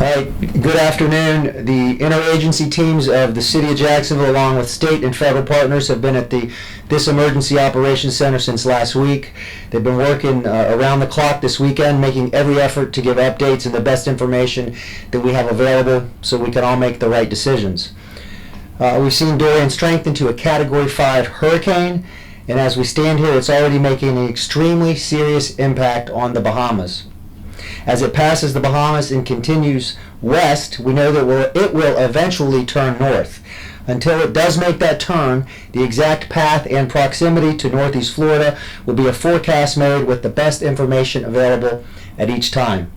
Good afternoon. The interagency teams of the City of Jacksonville, along with state and federal partners, have been at this Emergency Operations Center since last week. They've been working around the clock this weekend, making every effort to give updates and the best information that we have available so we can all make the right decisions. We've seen Dorian strengthen to a Category 5 hurricane, and as we stand here, it's already making an extremely serious impact on the Bahamas. As it passes the Bahamas and continues west, we know that it will eventually turn north. Until it does make that turn, the exact path and proximity to northeast Florida will be a forecast made with the best information available at each time.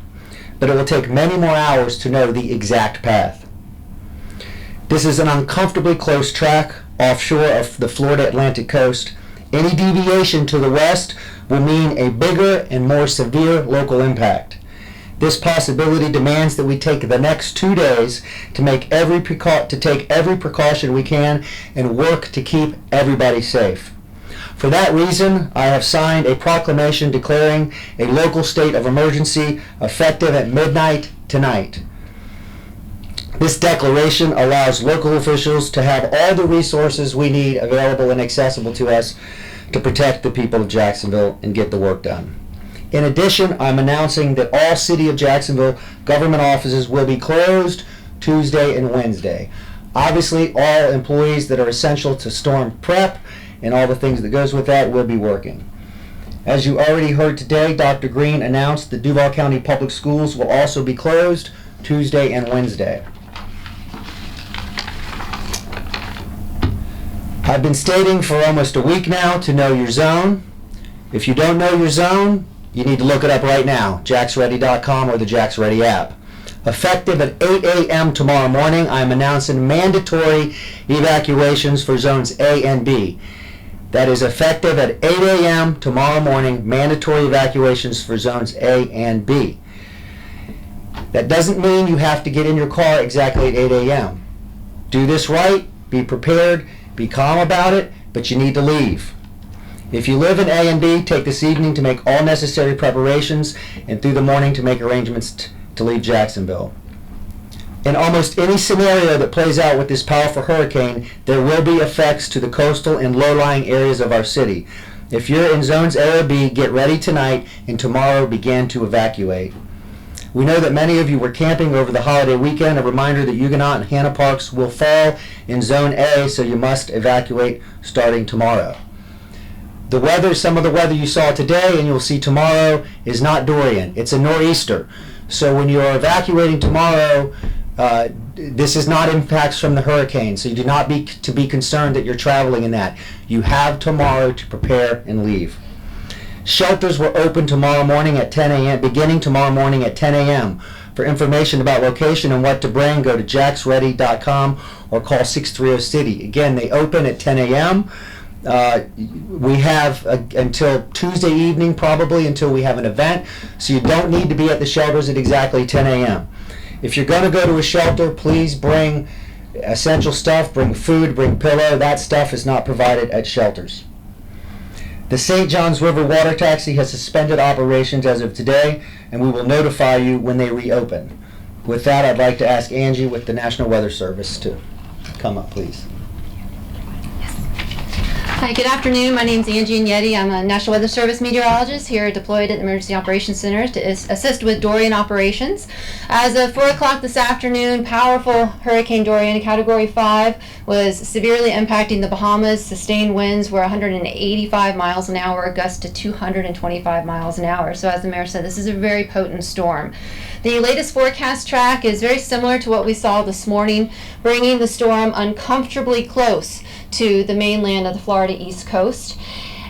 But it will take many more hours to know the exact path. This is an uncomfortably close track offshore of the Florida Atlantic coast. Any deviation to the west will mean a bigger and more severe local impact. This possibility demands that we take the next 2 days to take every precaution we can and work to keep everybody safe. For that reason, I have signed a proclamation declaring a local state of emergency effective at midnight tonight. This declaration allows local officials to have all the resources we need available and accessible to us to protect the people of Jacksonville and get the work done. In addition, I'm announcing that all City of Jacksonville government offices will be closed Tuesday and Wednesday. Obviously, all employees that are essential to storm prep and all the things that goes with that will be working. As you already heard today, Dr. Green announced the Duval County Public Schools will also be closed Tuesday and Wednesday. I've been stating for almost a week now to know your zone. If you don't know your zone, you need to look it up right now, jacksready.com or the JacksReady app. Effective at 8 a.m. tomorrow morning, I'm announcing mandatory evacuations for zones A and B. That is effective at 8 a.m. tomorrow morning, mandatory evacuations for zones A and B. That doesn't mean you have to get in your car exactly at 8 a.m. Do this right, be prepared, be calm about it, but you need to leave. If you live in A and B, take this evening to make all necessary preparations and through the morning to make arrangements to leave Jacksonville. In almost any scenario that plays out with this powerful hurricane, there will be effects to the coastal and low-lying areas of our city. If you're in zones A or B, get ready tonight and tomorrow begin to evacuate. We know that many of you were camping over the holiday weekend. A reminder that Huguenot and Hannah Parks will fall in Zone A, so you must evacuate starting tomorrow. The weather, some of the weather you saw today and you'll see tomorrow is not Dorian. It's a nor'easter. So when you are evacuating tomorrow, this is not impacts from the hurricane. So you do not be concerned that you're traveling in that. You have tomorrow to prepare and leave. Shelters will open tomorrow morning at 10 a.m., beginning tomorrow morning at 10 a.m. For information about location and what to bring, go to jacksready.com or call 630-CITY. Again, they open at 10 a.m. We have until Tuesday evening, probably, until we have an event, so you don't need to be at the shelters at exactly 10 a.m. If you're going to go to a shelter, please bring essential stuff, bring food, bring pillow. That stuff is not provided at shelters. The St. Johns River Water Taxi has suspended operations as of today, and we will notify you when they reopen. With that, I'd like to ask Angie with the National Weather Service to come up, please. Hi, good afternoon. My name is Angie Agnetti. I'm a National Weather Service meteorologist here deployed at the Emergency Operations Center to assist with Dorian operations. As of 4 o'clock this afternoon, powerful Hurricane Dorian, Category 5, was severely impacting the Bahamas. Sustained winds were 185 miles an hour, gusts to 225 miles an hour. So as the mayor said, this is a very potent storm. The latest forecast track is very similar to what we saw this morning, bringing the storm uncomfortably close to the mainland of the Florida East Coast.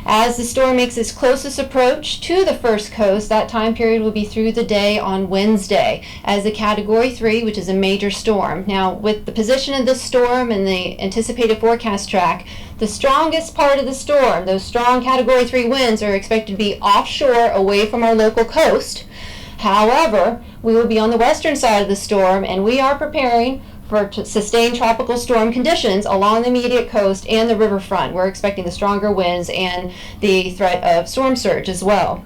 As the storm makes its closest approach to the first coast, that time period will be through the day on Wednesday as a Category 3, which is a major storm. Now, with the position of this storm and the anticipated forecast track, the strongest part of the storm, those strong Category 3 winds, are expected to be offshore away from our local coast. However, we will be on the western side of the storm, and we are preparing for sustained tropical storm conditions along the immediate coast and the riverfront. We're expecting the stronger winds and the threat of storm surge as well.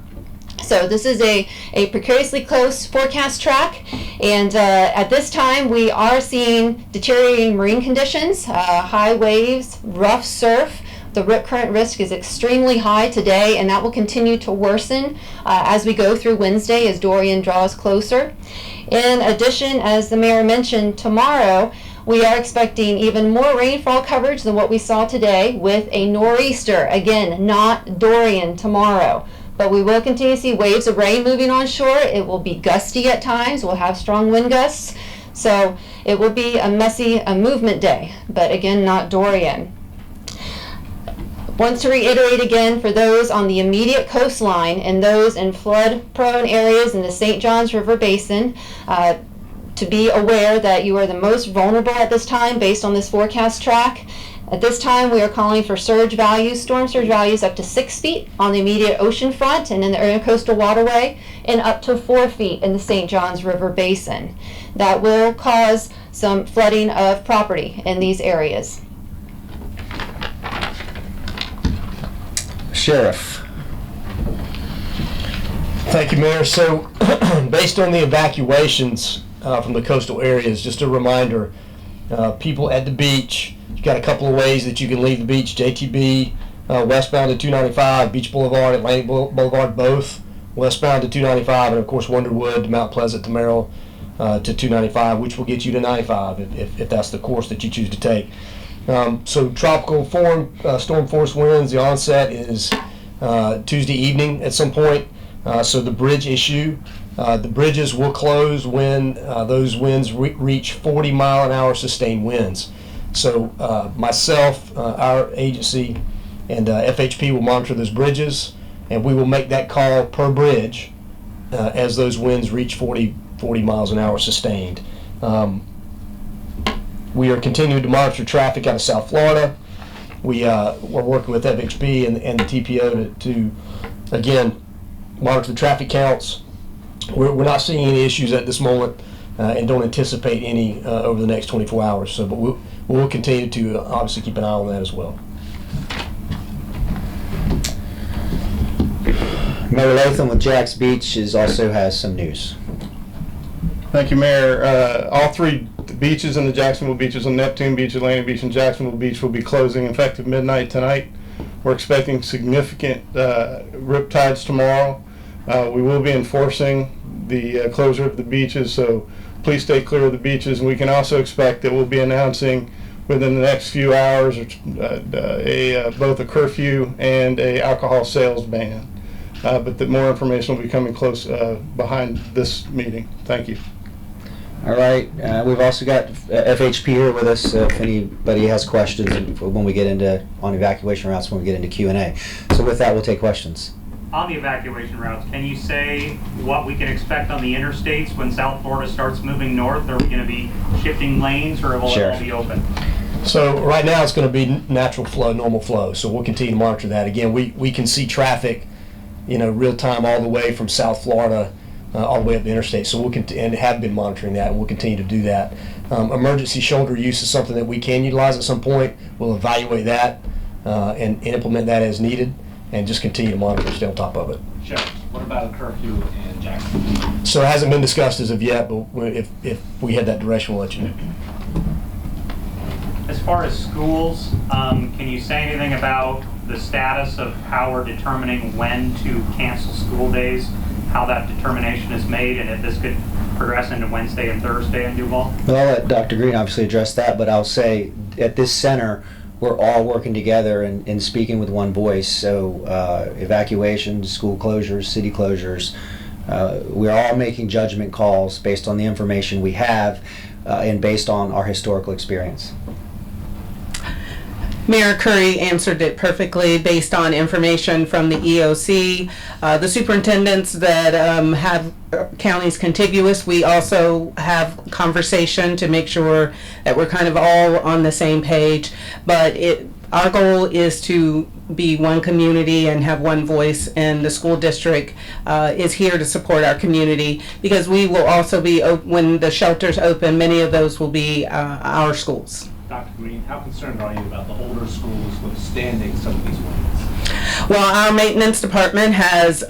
So this is a precariously close forecast track, And at this time, we are seeing deteriorating marine conditions, high waves, rough surf. The rip current risk is extremely high today, and that will continue to worsen as we go through Wednesday as Dorian draws closer. In addition, as the mayor mentioned, tomorrow we are expecting even more rainfall coverage than what we saw today with a nor'easter. Again, not Dorian tomorrow. But we will continue to see waves of rain moving on shore. It will be gusty at times. We'll have strong wind gusts. So it will be a messy movement day, but again, not Dorian. Want to reiterate again for those on the immediate coastline and those in flood-prone areas in the St. Johns River Basin to be aware that you are the most vulnerable at this time based on this forecast track. At this time, we are calling for surge values, storm surge values up to 6 feet on the immediate ocean front and in the intercoastal waterway, and up to 4 feet in the St. Johns River Basin. That will cause some flooding of property in these areas. Sheriff. Thank you, Mayor. So, based on the evacuations from the coastal areas, just a reminder, people at the beach, you've got a couple of ways that you can leave the beach. JTB, westbound to 295, Beach Boulevard, Atlantic Boulevard, both westbound to 295, and of course Wonderwood, Mount Pleasant, to Merrill to 295, which will get you to 95 if that's the course that you choose to take. So tropical storm force winds, the onset is Tuesday evening at some point. So the bridge issue, the bridges will close when those winds reach 40-mile-an-hour sustained winds. So myself, our agency, and FHP will monitor those bridges, and we will make that call per bridge as those winds reach 40 miles an hour sustained. We are continuing to monitor traffic out of South Florida. We're working with FHP and the TPO to again, monitor the traffic counts. We're not seeing any issues at this moment and don't anticipate any over the next 24 hours. So, but we'll continue to obviously keep an eye on that as well. Mayor Latham with Jack's Beach also has some news. Thank you, Mayor. All three beaches in the Jacksonville beaches, on Neptune Beach, Atlantic Beach, and Jacksonville Beach, will be closing effective midnight tonight. We're expecting significant rip tides tomorrow. We will be enforcing the closure of the beaches, so please stay clear of the beaches. And we can also expect that we'll be announcing within the next few hours both a curfew and a alcohol sales ban. But that more information will be coming close behind this meeting. Thank you. All right, we've also got FHP here with us if anybody has questions when we get on evacuation routes, when we get into Q&A. So with that, we'll take questions. On the evacuation routes, can you say what we can expect on the interstates when South Florida starts moving north? Are we going to be shifting lanes, or will it all be open? So right now it's going to be natural flow, normal flow. So we'll continue to monitor that. Again, we can see traffic, real time all the way from South Florida all the way up the interstate. So we'll and have been monitoring that, and we'll continue to do that. Emergency shoulder use is something that we can utilize at some point. We'll evaluate that and implement that as needed, and just continue to monitor and stay on top of it. Sure. What about a curfew in Jacksonville? So it hasn't been discussed as of yet, but if we had that direction, we'll let you know. As far as schools, can you say anything about the status of how we're determining when to cancel school days, how that determination is made, and if this could progress into Wednesday and Thursday in Duval? Well, I'll let Dr. Green obviously address that, but I'll say at this center, we're all working together and speaking with one voice. So evacuations, school closures, city closures, we're all making judgment calls based on the information we have and based on our historical experience. Mayor Curry answered it perfectly based on information from the EOC. The superintendents that have counties contiguous, we also have conversation to make sure that we're kind of all on the same page. But our goal is to be one community and have one voice, and the school district is here to support our community, because we will also be, when the shelters open, many of those will be our schools. Dr. Green, how concerned are you about the older schools withstanding some of these winds? Well, our maintenance department has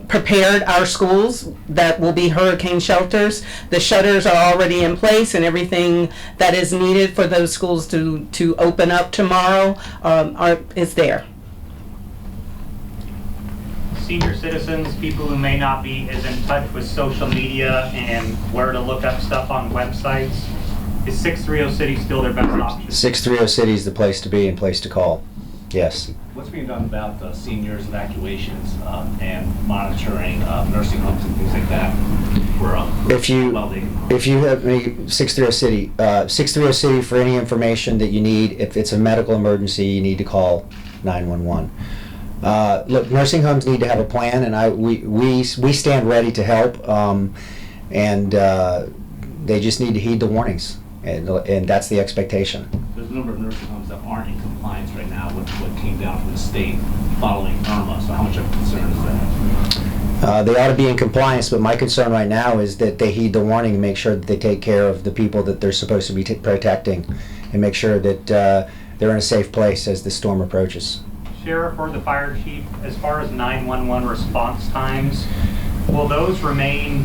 prepared our schools that will be hurricane shelters. The shutters are already in place, and everything that is needed for those schools to open up tomorrow is there. Senior citizens, people who may not be as in touch with social media and where to look up stuff on websites, is 630 City still their best option? 630 City is the place to be and place to call. Yes. What's being done about seniors evacuations and monitoring nursing homes and things like that? If you have any 630 City, 630 City for any information that you need. If it's a medical emergency, you need to call 911. Look, nursing homes need to have a plan, and we stand ready to help, and they just need to heed the warnings, and that's the expectation. There's a number of nursing homes that aren't in compliance right now with what came down from the state following Irma, so how much of a concern is that? They ought to be in compliance, but my concern right now is that they heed the warning and make sure that they take care of the people that they're supposed to be protecting, and make sure that they're in a safe place as the storm approaches. Sheriff or the fire chief, as far as 911 response times, will those remain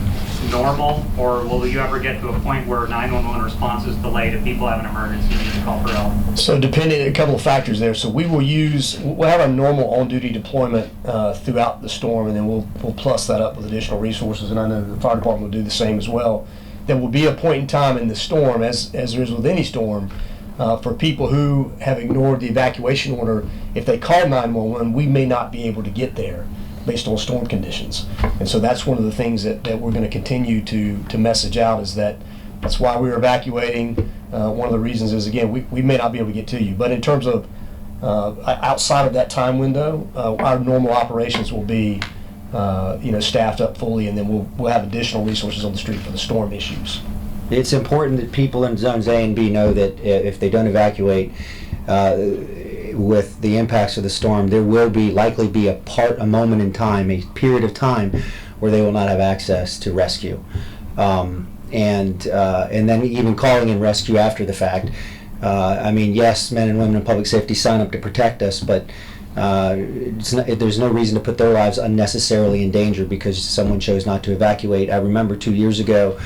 normal, or will you ever get to a point where 911 response is delayed if people have an emergency and need to call for help? So depending on a couple of factors there. So we'll have a normal on-duty deployment throughout the storm, and then we'll plus that up with additional resources, and I know the fire department will do the same as well. There will be a point in time in the storm, as there is with any storm, for people who have ignored the evacuation order. If they call 911, we may not be able to get there based on storm conditions. And so that's one of the things that we're going to continue to message out, is that's why we're evacuating. One of the reasons is, again, we may not be able to get to you. But in terms of outside of that time window, our normal operations will be staffed up fully, and then we'll have additional resources on the street for the storm issues. It's important that people in zones A and B know that if they don't evacuate with the impacts of the storm, there will likely be a moment in time, a period of time, where they will not have access to rescue, and then even calling in rescue after the fact. Yes, men and women in public safety sign up to protect us, but there's no reason to put their lives unnecessarily in danger because someone chose not to evacuate. I remember 2 years ago,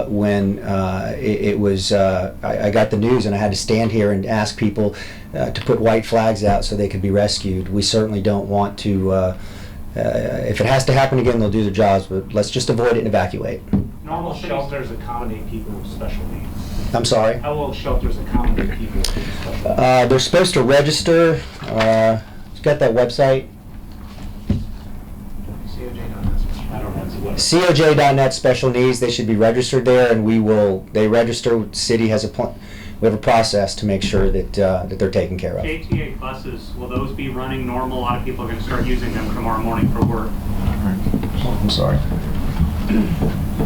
when I got the news and I had to stand here and ask people to put white flags out so they could be rescued. We certainly don't want to, if it has to happen again, they'll do their jobs, but let's just avoid it and evacuate. Normal shelters accommodate people with special needs. I'm sorry? How will shelters accommodate people with special needs? They're supposed to register. It's got that website. COJ.net special needs. They should be registered there, and they register. City has we have a process to make sure that they're taken care of. JTA buses, will those be running normal? A lot of people are going to start using them tomorrow morning for work. I'm sorry.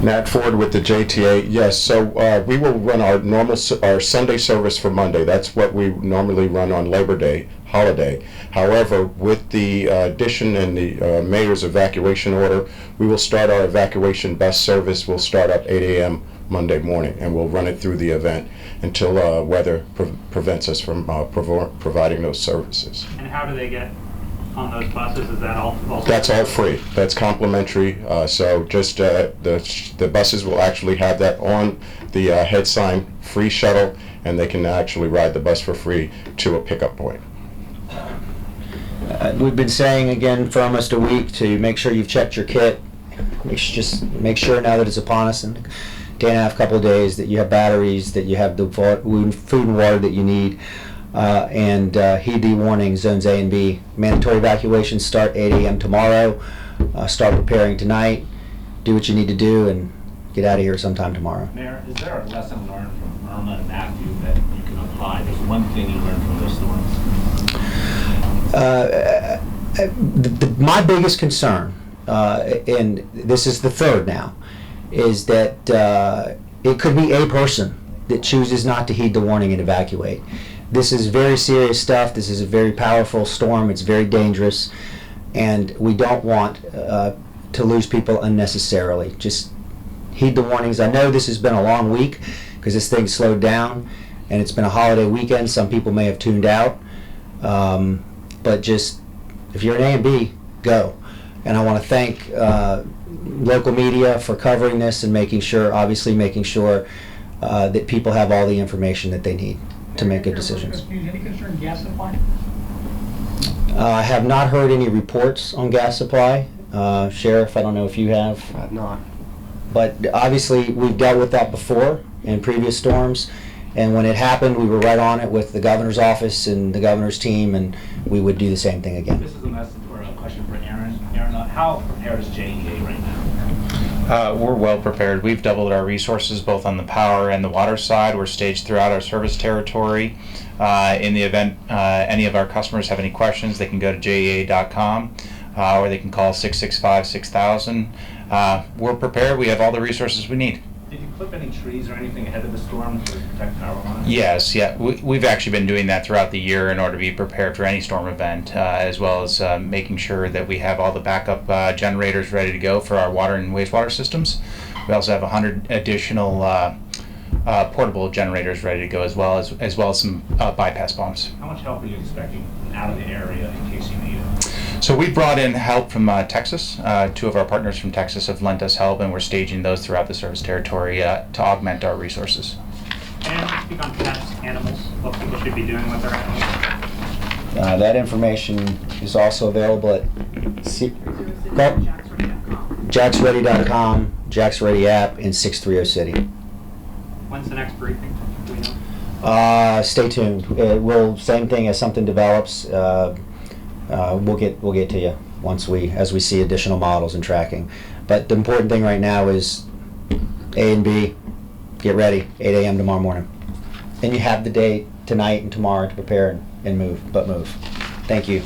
Matt Ford with the JTA. Yes, so we will run our Sunday service for Monday. That's what we normally run on Labor Day holiday. However, with the addition and the mayor's evacuation order, we will start our evacuation bus service. We'll start up 8 a.m. Monday morning, and we'll run it through the event until weather prevents us from providing those services. And how do they get on those buses? Is that all? That's all free. That's complimentary. So just the buses will actually have that on the head sign, free shuttle, and they can actually ride the bus for free to a pickup point. We've been saying again for almost a week to make sure you've checked your kit. Just make sure now that it's upon us, and day and a half, couple of days, that you have batteries, that you have the food and water that you need, and heed the warning. Zones A and B. Mandatory evacuations start 8 a.m. tomorrow. Start preparing tonight. Do what you need to do and get out of here sometime tomorrow. Mayor, is there a lesson learned from Irma and Matthew that you can apply? There's one thing you learned from those storms. My biggest concern, and this is the third now, is that it could be a person that chooses not to heed the warning and evacuate. This is very serious stuff. This is a very powerful storm. It's very dangerous, and we don't want to lose people unnecessarily. Just heed the warnings. I know this has been a long week because this thing slowed down, and it's been a holiday weekend. Some people may have tuned out, but just If you're an A and B, go. And I want to thank local media for covering this and making sure that people have all the information that they need to make good decisions. Any concern gas supply? I have not heard any reports on gas supply. Sheriff, I don't know if you have. I have not. But obviously, we've dealt with that before in previous storms. And when it happened, we were right on it with the governor's office and the governor's team, and we would do the same thing again. This is a message or a question for Aaron. Aaron, how prepared is JEA right now? We're well prepared. We've doubled our resources both on the power and the water side. We're staged throughout our service territory. In the event any of our customers have any questions, they can go to jea.com or they can call 665-6000. We're prepared. We have all the resources we need. Did you clip any trees or anything ahead of the storm to protect power lines? Yes, yeah. We've actually been doing that throughout the year in order to be prepared for any storm event, as well as making sure that we have all the backup generators ready to go for our water and wastewater systems. We also have 100 additional portable generators ready to go, as well as some bypass bombs. How much help are you expecting out of the area in case you need it? So we brought in help from Texas. Two of our partners from Texas have lent us help, and we're staging those throughout the service territory to augment our resources. And speak on pets, animals, what people should be doing with their animals. That information is also available at jacksready.com, Jack's Ready app in 630 City. When's the next briefing? Do we know? Stay tuned. Same thing as something develops. We'll get to you as we see additional models and tracking. But the important thing right now is A and B. Get ready. 8 a.m. tomorrow morning, and you have the day tonight and tomorrow to prepare and move. Thank you.